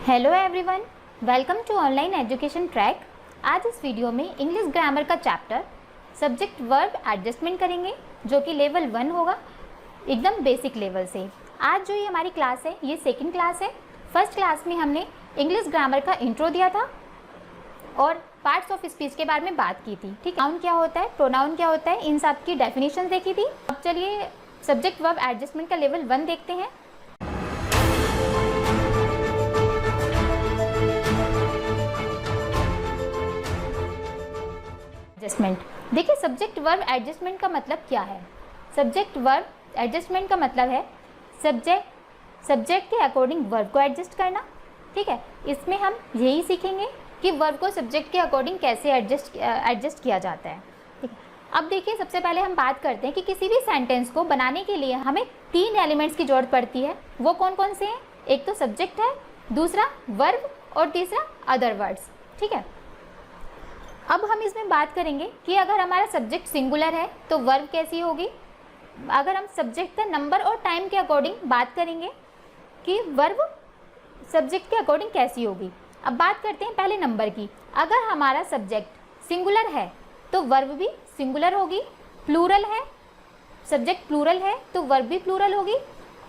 Hello everyone, welcome to online education track. आज इस वीडियो में इंग्लिश ग्रामर का चैप्टर सब्जेक्ट वर्ब एडजस्टमेंट करेंगे, जो कि लेवल 1 होगा, एकदम बेसिक लेवल से। आज जो ये हमारी क्लास है, ये सेकंड क्लास है। फर्स्ट क्लास में हमने इंग्लिश ग्रामर का इंट्रो दिया था और पार्ट्स ऑफ स्पीच के बारे में बात की थी। ठीक है, नाउन क्या होता है, प्रोनाउन क्या होता है, इन सब की डेफिनेशन देखी थी। अब चलिए सब्जेक्ट वर्ब एडजस्टमेंट का लेवल 1 देखते हैं। एडजस्टमेंट, देखिए सब्जेक्ट वर्ब एडजस्टमेंट का मतलब क्या है। सब्जेक्ट वर्ब एडजस्टमेंट का मतलब है सब्जेक्ट के अकॉर्डिंग वर्ब को एडजस्ट करना। ठीक है, इसमें हम यही सीखेंगे कि वर्ब को सब्जेक्ट के अकॉर्डिंग कैसे एडजस्ट किया जाता है। ठीक है, अब देखिए सबसे पहले हम बात करते हैं कि किसी भी सेंटेंस को बनाने के लिए हमें 3 एलिमेंट्स की जरूरत पड़ती है। वो कौन कौन से हैं? एक तो सब्जेक्ट है, दूसरा वर्ब और तीसरा अदर वर्ड्स। ठीक है, अब हम इसमें बात करेंगे कि अगर हमारा सब्जेक्ट सिंगुलर है तो वर्ब कैसी होगी। अगर हम सब्जेक्ट का नंबर और टाइम के अकॉर्डिंग बात करेंगे कि वर्ब सब्जेक्ट के अकॉर्डिंग कैसी होगी। अब बात करते हैं पहले नंबर की। अगर हमारा सब्जेक्ट सिंगुलर है तो वर्ब भी सिंगुलर होगी। प्लूरल है, सब्जेक्ट प्लूरल है तो वर्ब भी प्लूरल होगी।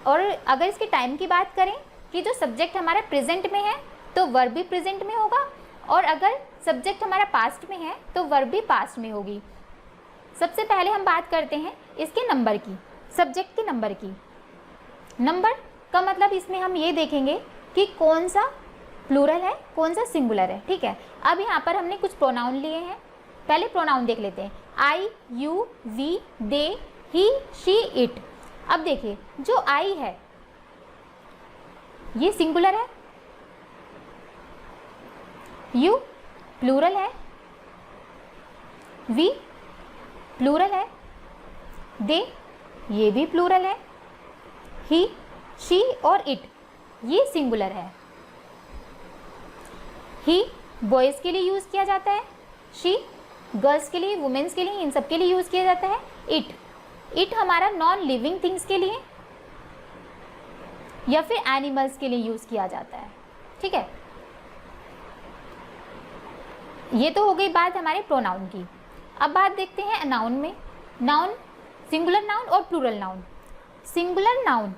और अगर इसके टाइम की बात करें कि जो सब्जेक्ट हमारा प्रेजेंट में है तो वर्ब भी प्रेजेंट में होगा, और अगर सब्जेक्ट हमारा पास्ट में है तो वर्ब भी पास्ट में होगी। सबसे पहले हम बात करते हैं इसके नंबर की, सब्जेक्ट के नंबर की। नंबर का मतलब इसमें हम ये देखेंगे कि कौन सा प्लूरल है, कौन सा सिंगुलर है। ठीक है, अब यहाँ पर हमने कुछ प्रोनाउन लिए हैं। पहले प्रोनाउन देख लेते हैं। I, you, we, they, he, she, it. अब देखिए जो आई है ये सिंगुलर है, यू प्लूरल है, वी प्लूरल है, दे ये भी प्लूरल है, ही, शी और इट ये सिंगुलर है। ही बॉयज़ के लिए यूज़ किया जाता है, शी गर्ल्स के लिए, वुमेन्स के लिए, इन सब के लिए यूज़ किया जाता है। इट हमारा नॉन लिविंग थिंग्स के लिए या फिर एनिमल्स के लिए यूज़ किया जाता है। ठीक है, ये तो हो गई बात हमारे प्रोनाउन की। अब बात देखते हैं नाउन में। नाउन, सिंगुलर नाउन और प्लूरल नाउन। सिंगुलर नाउन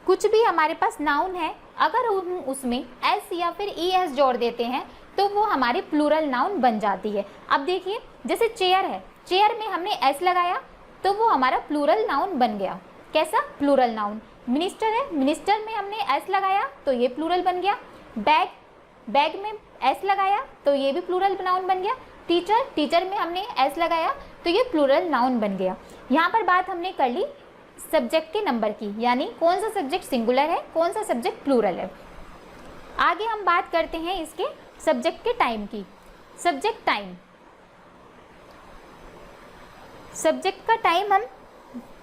कुछ भी हमारे पास नाउन है, अगर हम उसमें एस या फिर ई एस जोड़ देते हैं तो वो हमारी प्लूरल नाउन बन जाती है। अब देखिए जैसे चेयर है, चेयर में हमने एस लगाया तो वो हमारा प्लूरल नाउन बन गया। कैसा? Plural noun. मिनिस्टर है, मिनिस्टर में हमने एस लगाया तो ये प्लूरल बन गया। बैग में एस लगाया तो ये भी प्लूरल नाउन बन गया। टीचर में हमने एस लगाया तो ये प्लूरल नाउन बन गया। यहाँ पर बात हमने कर ली सब्जेक्ट के नंबर की, यानी कौन सा सब्जेक्ट सिंगुलर है, कौन सा सब्जेक्ट प्लूरल है। आगे हम बात करते हैं इसके सब्जेक्ट के टाइम की। सब्जेक्ट टाइम, सब्जेक्ट का टाइम हम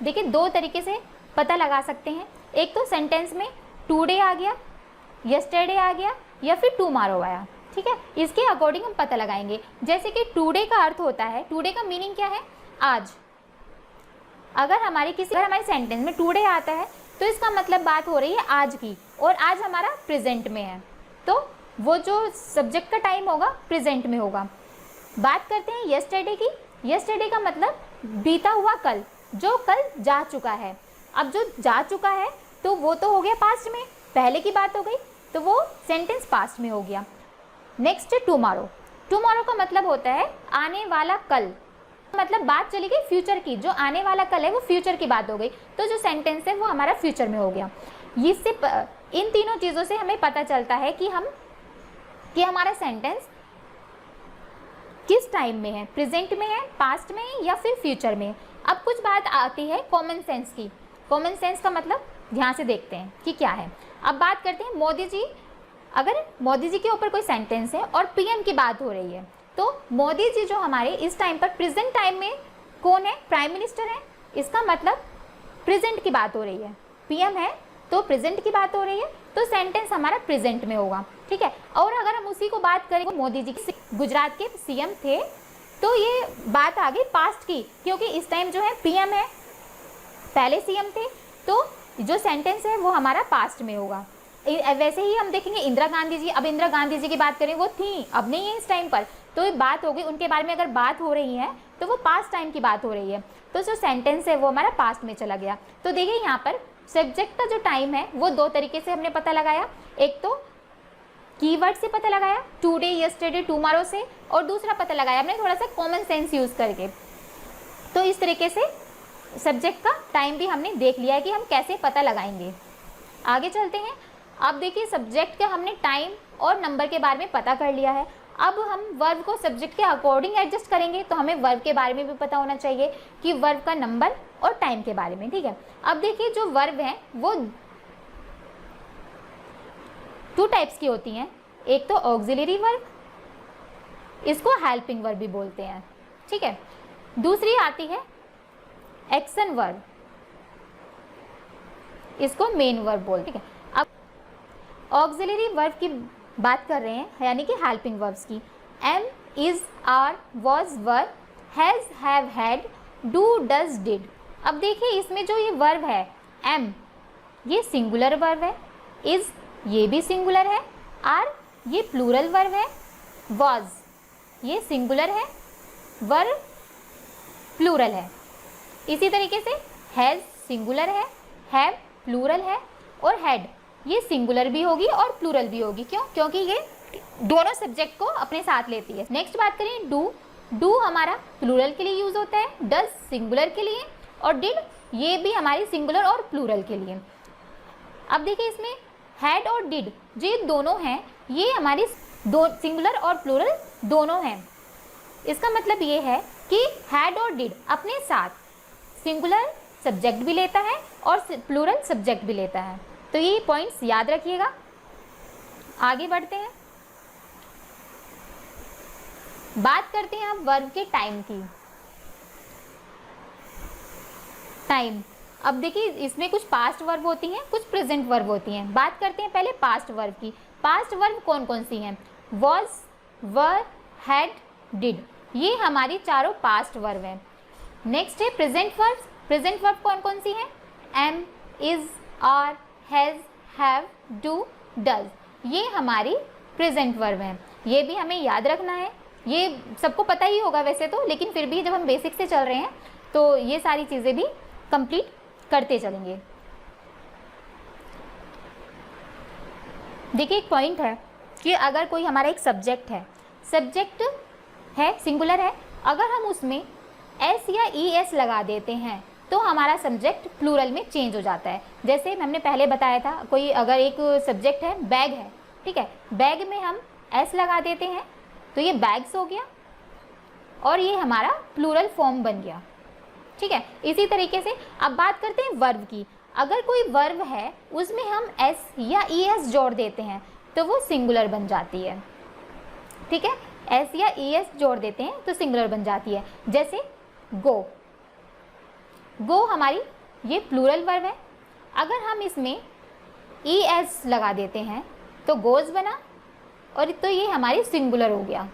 देखिए 2 तरीके से पता लगा सकते हैं। एक तो सेंटेंस में टुडे आ गया, यस्टरडे आ गया या फिर टुमारो आया। ठीक है, इसके अकॉर्डिंग हम पता लगाएंगे। जैसे कि टुडे का अर्थ होता है, टुडे का मीनिंग क्या है? आज। अगर हमारे सेंटेंस में टुडे आता है तो इसका मतलब बात हो रही है आज की, और आज हमारा प्रेजेंट में है तो वो जो सब्जेक्ट का टाइम होगा प्रेजेंट में होगा। बात करते हैं यस्टरडे की। यस्टरडे का मतलब बीता हुआ कल, जो कल जा चुका है। अब जो जा चुका है तो वो तो हो गया पास्ट में, पहले की बात हो गई तो वो सेंटेंस पास्ट में हो गया। नेक्स्ट है टुमारो। टुमारो का मतलब होता है आने वाला कल, मतलब बात चली गई फ्यूचर की, जो आने वाला कल है वो फ्यूचर की बात हो गई तो जो सेंटेंस है वो हमारा फ्यूचर में हो गया। इससे इन तीनों चीज़ों से हमें पता चलता है कि हमारा सेंटेंस किस टाइम में है, प्रेजेंट में है, पास्ट में है या फिर फ्यूचर में है। अब कुछ बात आती है कॉमन सेंस की। कॉमन सेंस का मतलब ध्यान से देखते हैं कि क्या है। अब बात करते हैं मोदी जी। अगर मोदी जी के ऊपर कोई सेंटेंस है और पीएम की बात हो रही है तो मोदी जी जो हमारे इस टाइम पर प्रेजेंट टाइम में कौन है? प्राइम मिनिस्टर है। इसका मतलब प्रेजेंट की बात हो रही है। पीएम है तो प्रेजेंट की बात हो रही है तो सेंटेंस हमारा प्रेजेंट में होगा। ठीक है, और अगर हम उसी को बात करें, मोदी जी गुजरात के सीएम थे तो ये बात आ गई पास्ट की, क्योंकि इस टाइम जो है पीएम है, पहले सीएम थे तो जो सेंटेंस है वो हमारा पास्ट में होगा। वैसे ही हम देखेंगे इंदिरा गांधी जी, अब इंदिरा गांधी जी की बात करें, वो थी, अब नहीं है इस टाइम पर, तो ये बात हो गई उनके बारे में, अगर बात हो रही है तो वो पास्ट टाइम की बात हो रही है, तो जो सेंटेंस है वो हमारा पास्ट में चला गया। तो देखिए यहाँ पर सब्जेक्ट का जो टाइम है वो दो तरीके से हमने पता लगाया, एक तो कीवर्ड से पता लगाया टुडे, यस्टरडे, टुमारो से, और दूसरा पता लगाया हमने थोड़ा सा कॉमन सेंस यूज करके। तो इस तरीके से सब्जेक्ट का टाइम भी हमने देख लिया है कि हम कैसे पता लगाएंगे। आगे चलते हैं। अब देखिए सब्जेक्ट का हमने टाइम और नंबर के बारे में पता कर लिया है, अब हम वर्ब को सब्जेक्ट के अकॉर्डिंग एडजस्ट करेंगे, तो हमें वर्ब के बारे में भी पता होना चाहिए कि वर्ब का नंबर और टाइम के बारे में, ठीक है। अब देखिए जो वर्ब है वो टू टाइप्स की होती हैं, एक तो ऑक्सिलरी वर्ब, इसको हेल्पिंग वर्ब भी बोलते हैं, ठीक है। दूसरी आती है एक्शन वर्ब, इसको मेन वर्ब बोलते हैं। अब ऑक्सिलरी वर्ब की बात कर रहे हैं, यानी कि हेल्पिंग वर्ब्स की। Am, is, are, was, were, has, have, had, do, does, did. अब देखिए इसमें जो ये वर्ब है एम, ये सिंगुलर वर्ब है, इज ये भी सिंगुलर है, आर ये प्लूरल वर्ब है, वॉज ये सिंगुलर है, वर प्लूरल है। इसी तरीके से हैज सिंगुलर है, हैव प्लूरल है, और हैड ये सिंगुलर भी होगी और प्लूरल भी होगी। क्यों? क्योंकि ये दोनों सब्जेक्ट को अपने साथ लेती है। नेक्स्ट बात करें डू, डू हमारा प्लूरल के लिए यूज होता है, डज सिंगुलर के लिए, और डिड ये भी हमारी सिंगुलर और प्लूरल के लिए। अब देखिए इसमें हैड और डिड जो ये दोनों हैं, ये हमारी दो सिंगुलर और प्लूरल दोनों हैं। इसका मतलब ये है कि हैड और डिड अपने साथ सिंगुलर सब्जेक्ट भी लेता है और प्लूरल सब्जेक्ट भी लेता है, तो ये पॉइंट्स याद रखिएगा। आगे बढ़ते हैं, बात करते हैं अब वर्ब के टाइम की। टाइम, अब देखिए इसमें कुछ पास्ट वर्ब होती हैं, कुछ प्रेजेंट वर्ब होती हैं। बात करते हैं पहले पास्ट वर्ब की। पास्ट वर्ब कौन कौन सी हैं? वॉज, वर, हैड, डिड, ये हमारी चारों पास्ट वर्ब हैं। नेक्स्ट है प्रेजेंट वर्ब। प्रेजेंट वर्ब कौन कौन सी हैं? Am, is, are, has, have, do, does, ये हमारी प्रेजेंट वर्ब हैं। ये भी हमें याद रखना है, ये सबको पता ही होगा वैसे तो, लेकिन फिर भी जब हम बेसिक से चल रहे हैं तो ये सारी चीज़ें भी कंप्लीट करते चलेंगे। देखिए एक पॉइंट है कि अगर कोई हमारा एक सब्जेक्ट है सिंगुलर है, अगर हम उसमें एस या ई एस लगा देते हैं तो हमारा सब्जेक्ट प्लूरल में चेंज हो जाता है। जैसे हमने पहले बताया था, कोई अगर एक सब्जेक्ट है बैग है, ठीक है, बैग में हम एस लगा देते हैं तो ये बैग्स हो गया और ये हमारा प्लूरल फॉर्म बन गया, ठीक है। इसी तरीके से अब बात करते हैं वर्ब की। अगर कोई वर्ब है उसमें हम एस या ई एस जोड़ देते हैं तो वो सिंगुलर बन जाती है, ठीक है। एस या ई एस जोड़ देते हैं तो सिंगुलर बन जाती है। जैसे गो, गो हमारी ये प्लूरल वर्ब है, अगर हम इसमें ई एस लगा देते हैं तो गोज बना और तो ये हमारी सिंगुलर हो गया,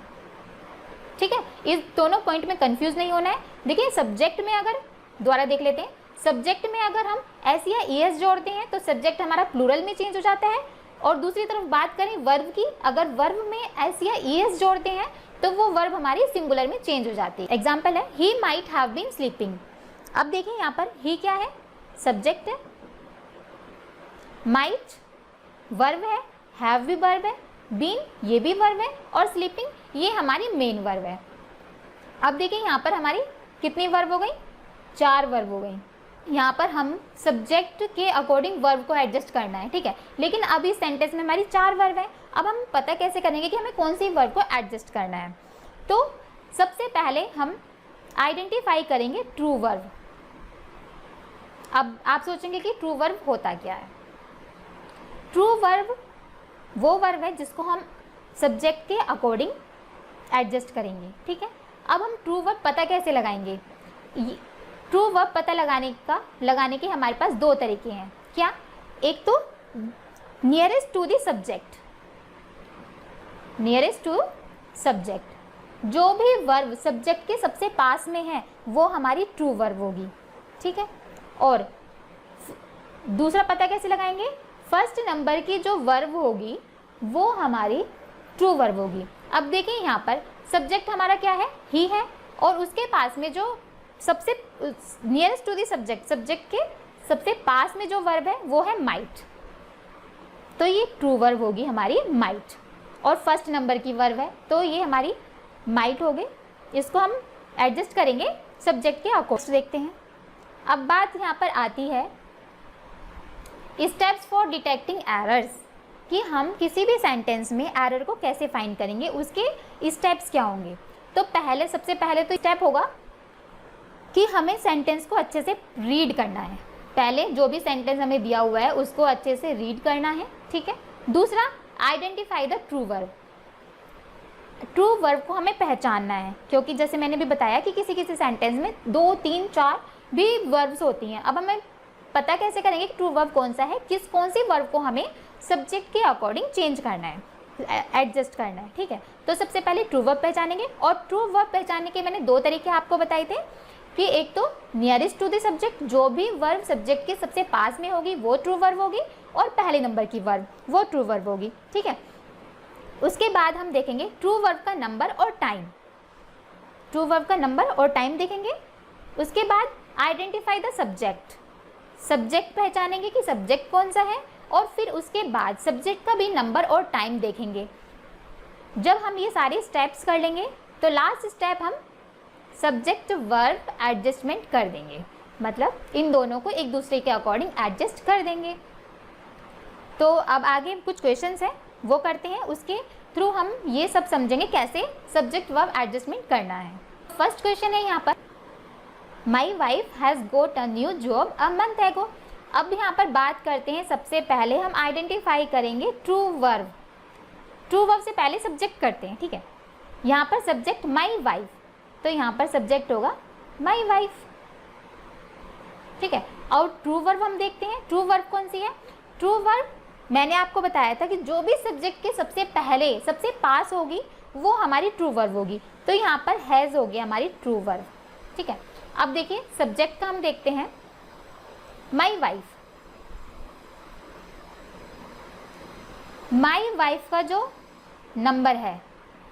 ठीक है। इस दोनों पॉइंट में कंफ्यूज नहीं होना है। देखिए सब्जेक्ट में अगर दोबारा देख लेते हैं, सब्जेक्ट में अगर हम एस या ई एस जोड़ते हैं तो सब्जेक्ट हमारा प्लूरल में चेंज हो जाता है, और दूसरी तरफ बात करें वर्ब की, अगर वर्ब में एस या ई एस जोड़ते हैं तो वो वर्ब हमारी सिंगुलर में चेंज हो जाती है। एग्जाम्पल है he might have been sleeping. अब देखिए यहाँ पर ही क्या है? सब्जेक्ट है, माइट वर्ब है, हैव भी वर्ब है, बीन ये भी वर्ब है, और स्लीपिंग ये हमारी मेन वर्ब है। अब देखिए यहाँ पर हमारी कितनी वर्ब हो गई? 4 वर्ब हो गई। यहाँ पर हम सब्जेक्ट के अकॉर्डिंग वर्ब को एडजस्ट करना है, ठीक है। लेकिन अभी सेंटेंस में हमारी 4 वर्ब है। अब हम पता कैसे करेंगे कि हमें कौन सी वर्ब को एडजस्ट करना है? तो सबसे पहले हम आइडेंटिफाई करेंगे ट्रू वर्ब। अब आप सोचेंगे कि ट्रू वर्ब होता क्या है? ट्रू वर्ब वो वर्ब है जिसको हम सब्जेक्ट के अकॉर्डिंग एडजस्ट करेंगे, ठीक है। अब हम ट्रू वर्ब पता कैसे लगाएंगे? ट्रू वर्ब पता लगाने के हमारे पास 2 तरीके हैं। क्या? एक तो nearest to the subject, nearest to subject, जो भी वर्ब सब्जेक्ट के सबसे पास में है वो हमारी ट्रू वर्ब होगी, ठीक है। और दूसरा पता कैसे लगाएंगे? फर्स्ट नंबर की जो वर्ब होगी वो हमारी ट्रू वर्ब होगी। अब देखिए यहाँ पर सब्जेक्ट हमारा क्या है, ही है, और उसके पास में जो सबसे nearest to the subject, subject के सबसे पास में जो वर्ब है वो है माइट, तो ये ट्रू वर्ब होगी हमारी माइट। और फर्स्ट नंबर की वर्ब है तो ये हमारी माइट हो गई। इसको हम एडजस्ट करेंगे सब्जेक्ट के अकॉर्डिंग। देखते हैं अब बात यहाँ पर आती है स्टेप्स फॉर डिटेक्टिंग एरर्स, कि हम किसी भी सेंटेंस में एरर को कैसे फाइंड करेंगे, उसके स्टेप्स क्या होंगे। तो सबसे पहले तो स्टेप होगा कि हमें सेंटेंस को अच्छे से रीड करना है। पहले जो भी सेंटेंस हमें दिया हुआ है उसको अच्छे से रीड करना है, ठीक है। दूसरा, identify the true verb, true verb को हमें पहचानना है, क्योंकि जैसे मैंने भी बताया कि किसी किसी सेंटेंस में 2, 3, 4 भी वर्ब्स होती हैं। अब हमें पता कैसे करेंगे कि ट्रू वर्ब कौन सा है, कौन सी वर्ब को हमें सब्जेक्ट के अकॉर्डिंग चेंज करना है, एडजस्ट करना है, ठीक है। तो सबसे पहले ट्रू वर्ब पहचानेंगे, और ट्रू वर्ब पहचानने के मैंने 2 तरीके आपको बताए थे कि एक तो नियरेस्ट टू द सब्जेक्ट, जो भी वर्ब सब्जेक्ट के सबसे पास में होगी वो ट्रू वर्ब होगी, और पहले नंबर की वर्ब वो ट्रू वर्ब होगी, ठीक है। उसके बाद हम देखेंगे ट्रू वर्ब का नंबर और टाइम, ट्रू वर्ब का नंबर और टाइम देखेंगे। उसके बाद आइडेंटिफाई द सब्जेक्ट, सब्जेक्ट पहचानेंगे कि सब्जेक्ट कौन सा है, और फिर उसके बाद सब्जेक्ट का भी नंबर और टाइम देखेंगे। जब हम ये सारे स्टेप्स कर लेंगे तो लास्ट स्टेप हम सब्जेक्ट वर्ब एडजस्टमेंट कर देंगे, मतलब इन दोनों को एक दूसरे के अकॉर्डिंग एडजस्ट कर देंगे। तो अब आगे कुछ क्वेश्चंस हैं वो करते हैं, उसके थ्रू हम ये सब समझेंगे कैसे सब्जेक्ट वर्ब एडजस्टमेंट करना है। फर्स्ट क्वेश्चन है यहाँ पर, my wife has got a new job a month ago. अब यहाँ पर बात करते हैं, सबसे पहले हम आइडेंटिफाई करेंगे ट्रू वर्ब। ट्रू वर्ब से पहले सब्जेक्ट करते हैं, ठीक है। यहाँ पर सब्जेक्ट माई वाइफ, तो यहाँ पर सब्जेक्ट होगा माई वाइफ, ठीक है। और ट्रू वर्ब हम देखते हैं, ट्रू वर्ब कौन सी है। ट्रू वर्ब मैंने आपको बताया था कि जो भी सब्जेक्ट के सबसे पहले सबसे पास होगी वो हमारी ट्रू वर्ब होगी, तो यहाँ पर हैज़ होगी हमारी ट्रू वर्ब, ठीक है। अब देखिए सब्जेक्ट का हम देखते हैं, माई वाइफ, माई वाइफ का जो नंबर है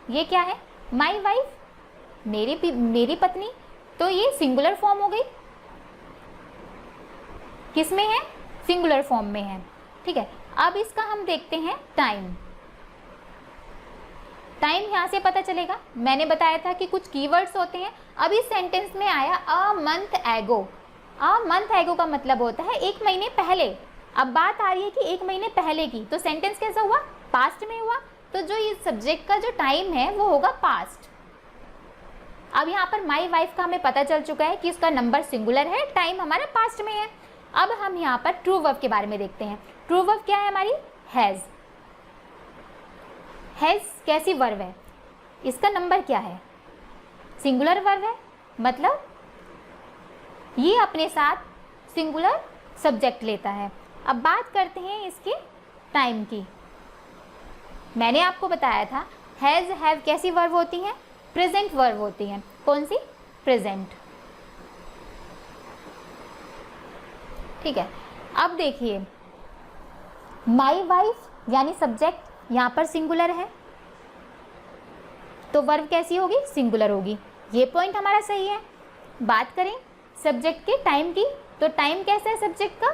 ये क्या है, माई वाइफ, मेरी पत्नी, तो ये सिंगुलर फॉर्म हो गई, किस में है, सिंगुलर फॉर्म में है, ठीक है। अब इसका हम देखते हैं टाइम, टाइम यहाँ से पता चलेगा, मैंने बताया था कि कुछ कीवर्ड्स होते हैं। अब इस सेंटेंस में आया अ मंथ एगो, अ मंथ एगो का मतलब होता है 1 महीने पहले। अब बात आ रही है कि 1 महीने पहले की, तो सेंटेंस कैसा हुआ, पास्ट में हुआ, तो जो ये सब्जेक्ट का जो टाइम है वो होगा पास्ट। अब यहाँ पर माई वाइफ का हमें पता चल चुका है कि इसका नंबर सिंगुलर है, टाइम हमारा पास्ट में है। अब हम यहाँ पर ट्रू वर्ब के बारे में देखते हैं। ट्रू वर्ब क्या है हमारी, हैज़। हैज़ कैसी वर्ब है, इसका नंबर क्या है, सिंगुलर वर्ब है, मतलब ये अपने साथ सिंगुलर सब्जेक्ट लेता है। अब बात करते हैं इसके टाइम की। मैंने आपको बताया था हैज़ हैव कैसी वर्ब होती हैं, प्रेजेंट वर्ब होती हैं। कौन सी, प्रेजेंट, ठीक है। अब देखिए माई वाइफ यानी सब्जेक्ट यहाँ पर सिंगुलर है, तो वर्ब कैसी होगी, सिंगुलर होगी, ये पॉइंट हमारा सही है। बात करें सब्जेक्ट के टाइम की, तो टाइम कैसा है सब्जेक्ट का,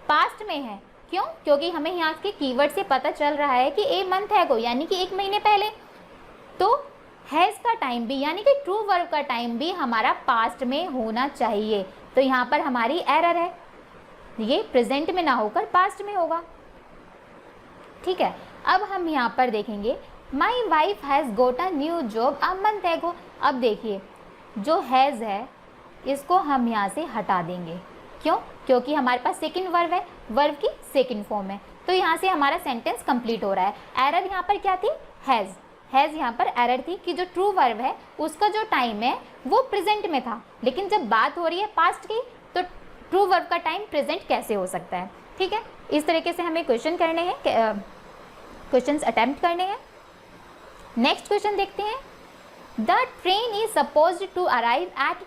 पास्ट में है, क्यों, क्योंकि हमें यहाँ के कीवर्ड से पता चल रहा है कि ए मंथ है को, यानी कि 1 महीने पहले। तो हैज़ का टाइम भी यानी कि ट्रू वर्ब का टाइम भी हमारा पास्ट में होना चाहिए, तो यहाँ पर हमारी एरर है, ये प्रेजेंट में ना होकर पास्ट में होगा, ठीक है। अब हम यहाँ पर देखेंगे my wife has got a new job a month ago. अब देखिए जो हैज़ है इसको हम यहाँ से हटा देंगे, क्यों, क्योंकि हमारे पास सेकंड वर्ब है, वर्ब की सेकंड फॉर्म है, तो यहाँ से हमारा सेंटेंस कंप्लीट हो रहा है। एरर यहाँ पर क्या थी, हैज़ यहाँ पर एरर थी कि जो ट्रू वर्ब है उसका जो टाइम है वो प्रेजेंट में था, लेकिन जब बात हो रही है पास्ट की तो ट्रू वर्ब का टाइम प्रेजेंट कैसे हो सकता है, ठीक है। इस तरीके से हमें क्वेश्चन करने हैं, क्वेश्चंस अटेम्प्ट करने हैं। नेक्स्ट क्वेश्चन देखते हैं, the train is supposed to arrive at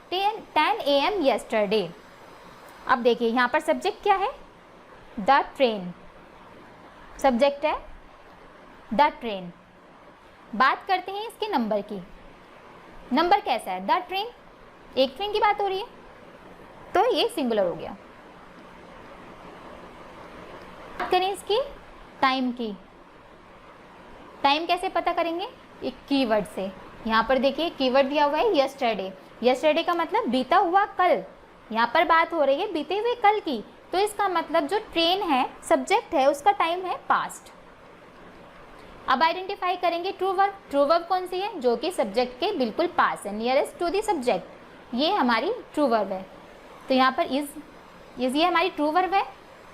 10 AM yesterday. अब देखिए यहाँ पर सब्जेक्ट क्या है, द ट्रेन, सब्जेक्ट है द ट्रेन। बात करते हैं इसके नंबर की। नंबर कैसा है? द ट्रेन, एक ट्रेन की बात हो रही है, तो ये सिंगुलर हो गया। बात करें इसकी टाइम की। टाइम कैसे पता करेंगे? एक कीवर्ड से। यहाँ पर देखिए कीवर्ड दिया हुआ है यस्टरडे। यस्टरडे का मतलब बीता हुआ कल। यहाँ पर बात हो रही है बीते हुए कल की, तो इसका मतलब जो ट्रेन है सब्जेक्ट है उसका टाइम है पास्ट। अब आइडेंटिफाई करेंगे ट्रू वर्ब। ट्रू वर्ब कौन सी है? जो कि सब्जेक्ट के बिल्कुल पास है, नियरेस्ट टू द सब्जेक्ट। ये हमारी ट्रू वर्ब है। तो यहाँ पर इज ये हमारी ट्रू वर्ब है,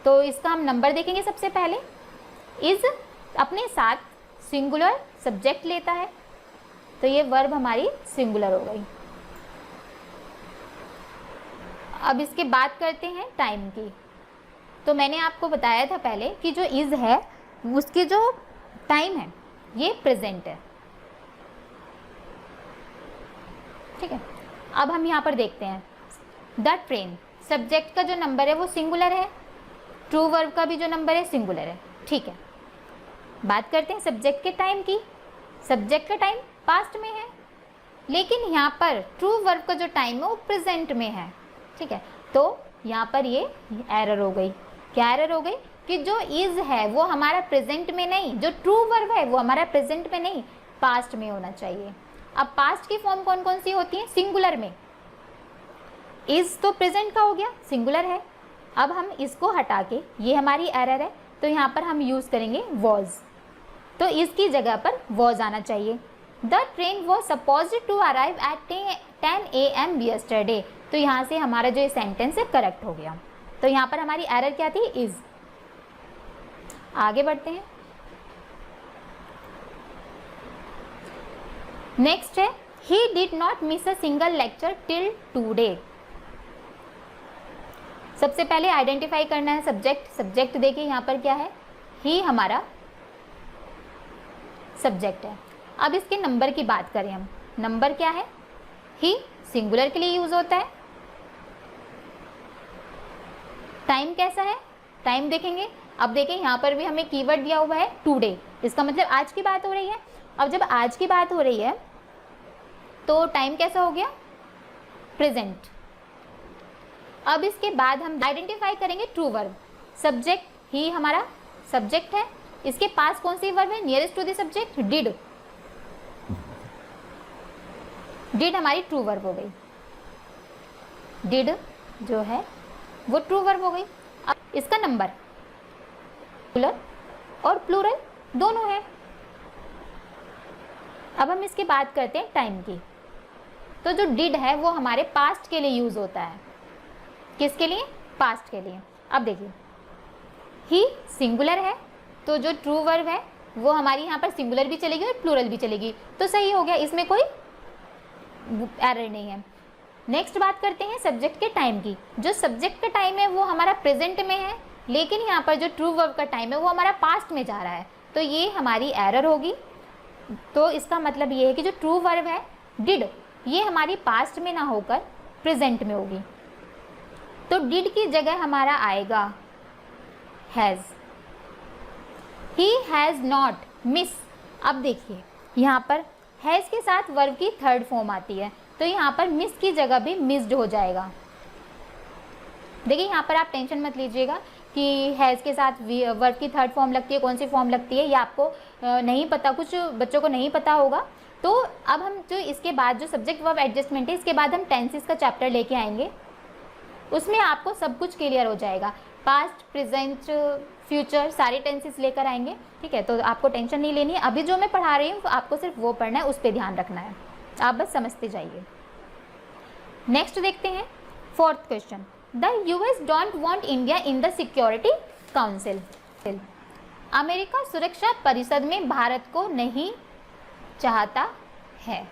तो इसका हम नंबर देखेंगे। सबसे पहले इज अपने साथ सिंगुलर सब्जेक्ट लेता है, तो ये वर्ब हमारी सिंगुलर हो गई। अब इसके बात करते हैं टाइम की। तो मैंने आपको बताया था पहले कि जो इज है उसकी जो टाइम है ये प्रेजेंट है, ठीक है। अब हम यहाँ पर देखते हैं द ट्रेन, सब्जेक्ट का जो नंबर है वो सिंगुलर है, ट्रू वर्ब का भी जो नंबर है सिंगुलर है, ठीक है। बात करते हैं सब्जेक्ट के टाइम की। सब्जेक्ट का टाइम पास्ट में है, लेकिन यहाँ पर ट्रू वर्ब का जो टाइम है वो प्रेजेंट में है, ठीक है। तो यहाँ पर ये एरर हो गई। क्या एरर हो गई? कि जो इज है वो हमारा प्रेजेंट में नहीं, जो ट्रू वर्ब है वो हमारा प्रेजेंट में नहीं, पास्ट में होना चाहिए। अब पास्ट की फॉर्म कौन कौन सी होती है? सिंगुलर में। इज तो प्रेजेंट का हो गया, सिंगुलर है। अब हम इसको हटा के, ये हमारी एरर है, तो यहाँ पर हम यूज़ करेंगे वॉज। तो इसकी जगह पर वॉज आना चाहिए। The train was supposed to arrive at 10 AM yesterday. तो यहाँ से हमारा जो ये सेंटेंस है करेक्ट हो गया। तो यहाँ पर हमारी एरर क्या थी? इज। आगे बढ़ते हैं। नेक्स्ट है he did not miss a single lecture till today. सबसे पहले आइडेंटिफाई करना है सब्जेक्ट। सब्जेक्ट देखिए यहाँ पर क्या है? ही हमारा सब्जेक्ट है। अब इसके नंबर की बात करें हम, नंबर क्या है? ही सिंगुलर के लिए यूज होता है। टाइम कैसा है? टाइम देखेंगे। अब देखें यहाँ पर भी हमें कीवर्ड दिया हुआ है टुडे, इसका मतलब आज की बात हो रही है। अब जब आज की बात हो रही है तो टाइम कैसा हो गया? प्रेजेंट। अब इसके बाद हम आइडेंटिफाई करेंगे ट्रू वर्ब। सब्जेक्ट ही हमारा सब्जेक्ट है, इसके पास कौन सी वर्ब है? Nearest to the subject did. Did हमारी ट्रू वर्ब हो गई। डिड जो है वो ट्रू वर्ब हो गई। अब इसका नंबर सिंगुलर और प्लूरल दोनों है। अब हम इसकी बात करते हैं टाइम की। तो जो डिड है वो हमारे पास्ट के लिए यूज होता है। किसके लिए? पास्ट के लिए। अब देखिए ही सिंगुलर है, तो जो ट्रू वर्ब है वो हमारी यहाँ पर सिंगुलर भी चलेगी और प्लूरल भी चलेगी, तो सही हो गया, इसमें कोई एरर नहीं है। नेक्स्ट बात करते हैं सब्जेक्ट के टाइम की। जो सब्जेक्ट का टाइम है वो हमारा प्रेजेंट में है, लेकिन यहाँ पर जो ट्रू वर्ब का टाइम है वो हमारा पास्ट में जा रहा है, तो ये हमारी एरर होगी। तो इसका मतलब ये है कि जो ट्रू वर्ब है डिड, ये हमारी पास्ट में ना होकर प्रेजेंट में होगी। तो डिड की जगह हमारा आएगा has. He has not miss. अब देखिए यहाँ पर हैज़ के साथ वर्ब की थर्ड फॉर्म आती है, तो यहाँ पर मिस की जगह भी मिस्ड हो जाएगा। देखिए यहाँ पर आप टेंशन मत लीजिएगा कि हैज़ के साथ वर्ब की थर्ड फॉर्म लगती है, कौन सी फॉर्म लगती है ये आपको नहीं पता, कुछ बच्चों को नहीं पता होगा। तो अब हम जो इसके बाद जो सब्जेक्ट वर्ब एडजस्टमेंट है, इसके बाद हम टेंसेस का चैप्टर लेके आएंगे, उसमें आपको सब कुछ क्लियर हो जाएगा। पास्ट, प्रेजेंट, फ्यूचर सारे टेंसेस लेकर आएंगे, ठीक है। तो आपको टेंशन नहीं लेनी है। अभी जो मैं पढ़ा रही हूँ आपको सिर्फ वो पढ़ना है, उस पर ध्यान रखना है, आप बस समझते जाइए। नेक्स्ट देखते हैं fourth question. The US don't want India in the security council. America सुरक्षा परिषद में भारत को नहीं चाहता है।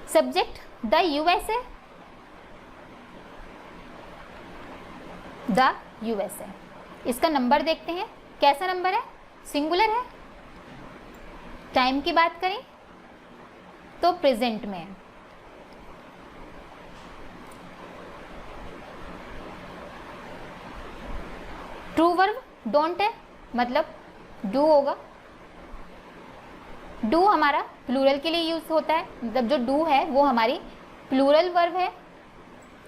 सब्जेक्ट द यूएस है, द यूएस है। इसका नंबर देखते हैं, कैसा नंबर है? सिंगुलर है। टाइम की बात करें तो प्रेजेंट में है। ट्रू वर्ब डोंट है, मतलब डू होगा। डू हमारा प्लूरल के लिए यूज होता है, मतलब जो डू है वो हमारी प्लूरल वर्ब है,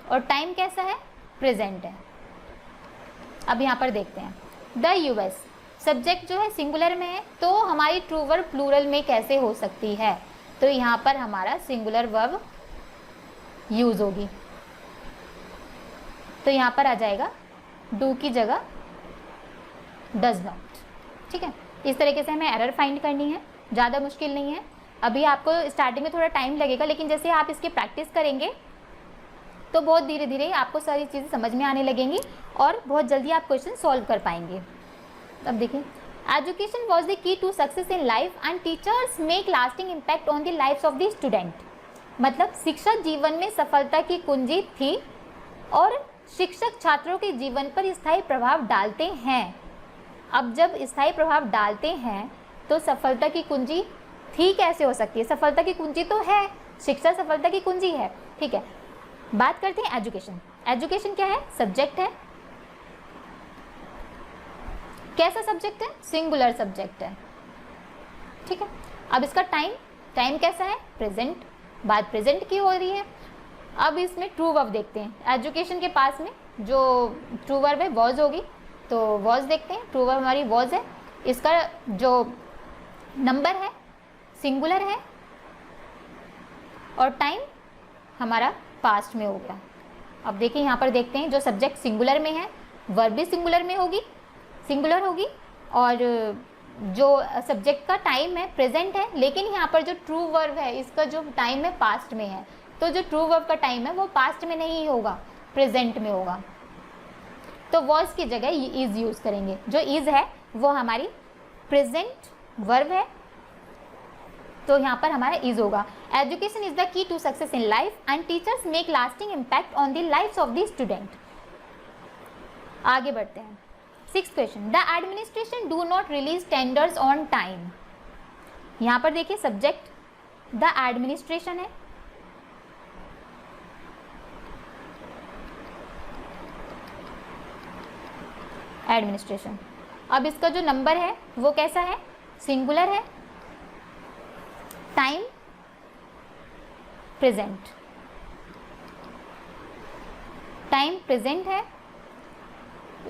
और टाइम कैसा है, प्रेजेंट है। अब यहाँ पर देखते हैं द यूएस, सब्जेक्ट जो है सिंगुलर में है, तो हमारी ट्रू वर्ब प्लूरल में कैसे हो सकती है, तो यहाँ पर हमारा सिंगुलर वर्ब यूज होगी। तो यहाँ पर आ जाएगा डू की जगह डज नॉट। ठीक है, इस तरीके से हमें एरर फाइंड करनी है, ज़्यादा मुश्किल नहीं है। अभी आपको स्टार्टिंग में थोड़ा टाइम लगेगा, लेकिन जैसे आप इसकी प्रैक्टिस करेंगे तो बहुत धीरे धीरे आपको सारी चीज़ें समझ में आने लगेंगी और बहुत जल्दी आप क्वेश्चन सॉल्व कर पाएंगे। अब देखिए, education was the key to success in life and teachers make lasting impact on the lifes of the student. मतलब शिक्षा जीवन में सफलता की कुंजी थी और शिक्षक छात्रों के जीवन पर स्थायी प्रभाव डालते हैं। अब जब स्थायी प्रभाव डालते हैं तो सफलता की कुंजी थी कैसे हो सकती है, सफलता की कुंजी तो है, शिक्षा सफलता की कुंजी है। ठीक है, बात करते हैं एजुकेशन। एजुकेशन क्या है, सब्जेक्ट है। कैसा सब्जेक्ट है, सिंगुलर सब्जेक्ट है। ठीक है, अब इसका टाइम कैसा है, प्रेजेंट, बात प्रेजेंट की हो रही है। अब इसमें ट्रू वर्ब देखते हैं। एजुकेशन के पास में जो ट्रू वर्ब है वॉज होगी, तो वॉज देखते हैं। ट्रू वर्ब हमारी वॉज है, इसका जो नंबर है सिंगुलर है, और टाइम हमारा पास्ट में हो गया। अब देखिए यहाँ पर देखते हैं, जो सब्जेक्ट सिंगुलर में है वर्ब भी सिंगुलर में होगी, सिंगुलर होगी, और जो सब्जेक्ट का टाइम है प्रेजेंट है, लेकिन यहाँ पर जो ट्रू वर्ब है इसका जो टाइम है पास्ट में है, तो जो ट्रू वर्ब का टाइम है वो पास्ट में नहीं होगा, प्रेजेंट में होगा। तो वॉज की जगह इज यूज करेंगे। जो इज है वो हमारी प्रेजेंट वर्ब है, तो यहाँ पर हमारा इज होगा। Education is the key to success in life and teachers make lasting impact on the lifes of the student. आगे बढ़ते हैं। 6th question, the administration do not release tenders on time. यहाँ पर देखिए सब्जेक्ट द एडमिनिस्ट्रेशन है, administration. अब इसका जो नंबर है वो कैसा है, सिंगुलर है, टाइम प्रेजेंट, टाइम प्रेजेंट है।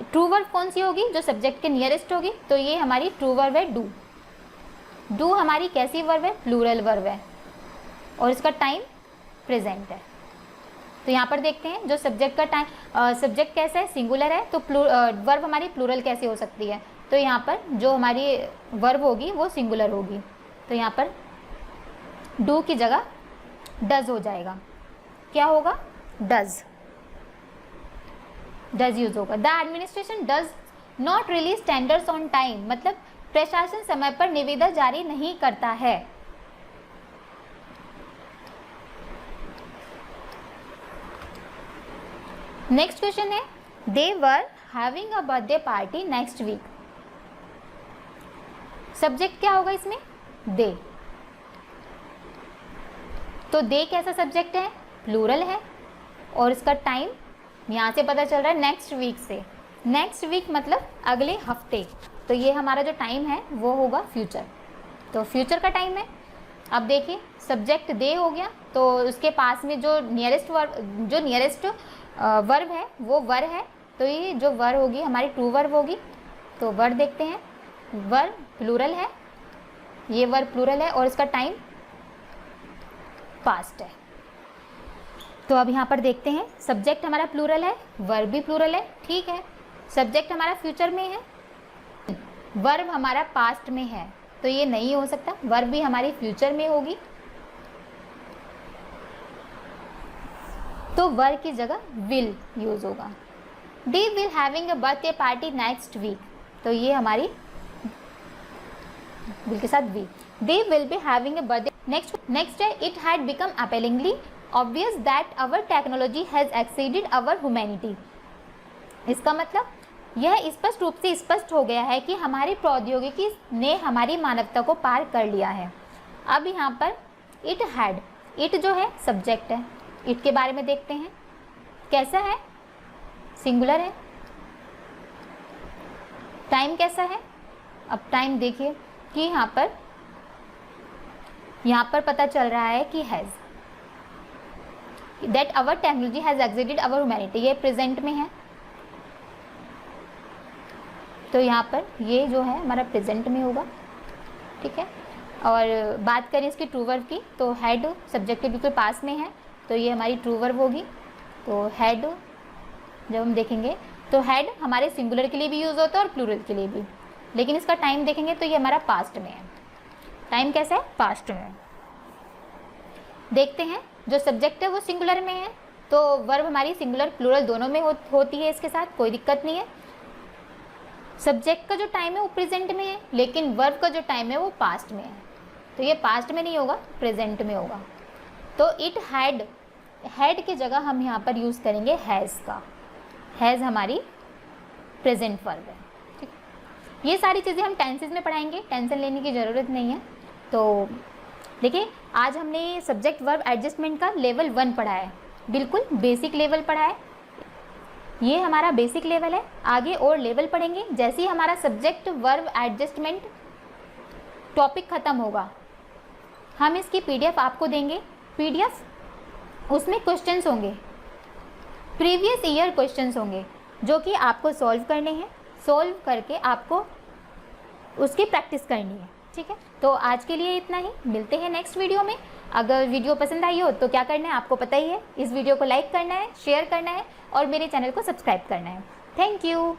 ट्रू वर्ब कौन सी होगी, जो सब्जेक्ट के नियरेस्ट होगी, तो ये हमारी ट्रू वर्ब है डू। डू हमारी कैसी वर्ब है, प्लूरल वर्ब है, और इसका टाइम प्रेजेंट है। तो यहाँ पर देखते हैं जो सब्जेक्ट का टाइम, सब्जेक्ट कैसा है, सिंगुलर है, तो वर्ब हमारी प्लूरल कैसे हो सकती है, तो यहाँ पर जो हमारी वर्ब होगी वो सिंगुलर होगी, तो यहाँ पर डू की जगह डज हो जाएगा। क्या होगा, डज, डज यूज होगा। The administration does not release tenders on time, मतलब प्रशासन समय पर निविदा जारी नहीं करता है। नेक्स्ट क्वेश्चन है, they were having a birthday party next week. Subject क्या होगा इसमें, दे। तो दे कैसा सब्जेक्ट है, प्लूरल है, और इसका टाइम यहाँ से पता चल रहा है नेक्स्ट वीक से। नेक्स्ट वीक मतलब अगले हफ्ते, तो ये हमारा जो टाइम है वो होगा फ्यूचर, तो फ्यूचर का टाइम है। अब देखिए सब्जेक्ट दे हो गया, तो उसके पास में जो नियरेस्ट वर्ब है वो वर है, तो ये जो वर होगी हमारी ट्रू वर्ब होगी। तो वर देखते हैं, वर प्लूरल है, ये वर प्लूरल है, और इसका टाइम पास्ट है। तो अब यहाँ पर देखते हैं, सब्जेक्ट हमारा प्लूरल है, वर्ब भी प्लूरल है, ठीक है। सब्जेक्ट हमारा फ्यूचर में है, वर्ब हमारा पास्ट में है, तो ये नहीं हो सकता, वर्ब भी हमारी फ्यूचर में होगी, तो वर्ब की जगह विल यूज होगा। They will having a birthday party next week, तो ये हमारी विल के साथ we, they will be having a birthday next है, it had become appealingly obvious that our technology has exceeded our humanity. इसका मतलब यह स्पष्ट रूप से स्पष्ट हो गया है कि हमारी प्रौद्योगिकी ने हमारी मानवता को पार कर लिया है। अब यहाँ पर इट हैड, इट जो है सब्जेक्ट है, इट के बारे में देखते हैं कैसा है, सिंगुलर है, टाइम कैसा है, अब टाइम देखिए कि यहाँ पर पता चल रहा है कि has, that our technology has exceeded our humanity, ये प्रेजेंट में है, तो यहाँ पर ये जो है हमारा प्रेजेंट में होगा, ठीक है। और बात करें इसकी ट्रू वर्ब की, तो हैड सब्जेक्ट के बिल्कुल पास में है, तो ये हमारी ट्रू वर्ब होगी। तो हैड जब हम देखेंगे तो हैड हमारे सिंगुलर के लिए भी यूज़ होता है और प्लूरल के लिए भी, लेकिन इसका टाइम देखेंगे तो ये हमारा पास्ट में है। टाइम कैसा है? पास्ट में है। देखते हैं, जो सब्जेक्ट है वो सिंगुलर में है, तो वर्ब हमारी सिंगुलर प्लूरल दोनों में होती है, इसके साथ कोई दिक्कत नहीं है। सब्जेक्ट का जो टाइम है वो प्रेजेंट में है, लेकिन वर्ब का जो टाइम है वो पास्ट में है, तो ये पास्ट में नहीं होगा, प्रेजेंट में होगा। तो इट हैड की जगह हम यहाँ पर यूज़ करेंगे हैज़ का। हैज़ हमारी प्रेजेंट वर्ब है, ठीक है। ये सारी चीज़ें हम टेंसेस में पढ़ाएंगे, टेंशन लेने की ज़रूरत नहीं है। तो देखिए, आज हमने सब्जेक्ट वर्ब एडजस्टमेंट का लेवल 1 पढ़ा है, बिल्कुल बेसिक लेवल पढ़ा है, ये हमारा बेसिक लेवल है। आगे और लेवल पढ़ेंगे, जैसे ही हमारा सब्जेक्ट वर्ब एडजस्टमेंट टॉपिक ख़त्म होगा हम इसकी PDF आपको देंगे। PDF उसमें क्वेश्चंस होंगे, प्रीवियस ईयर क्वेश्चंस होंगे, जो कि आपको सॉल्व करने हैं, सॉल्व करके आपको उसकी प्रैक्टिस करनी है, ठीक है। तो आज के लिए इतना ही, मिलते हैं नेक्स्ट वीडियो में। अगर वीडियो पसंद आई हो तो क्या करना है आपको पता ही है, इस वीडियो को लाइक करना है, शेयर करना है और मेरे चैनल को सब्सक्राइब करना है। Thank you.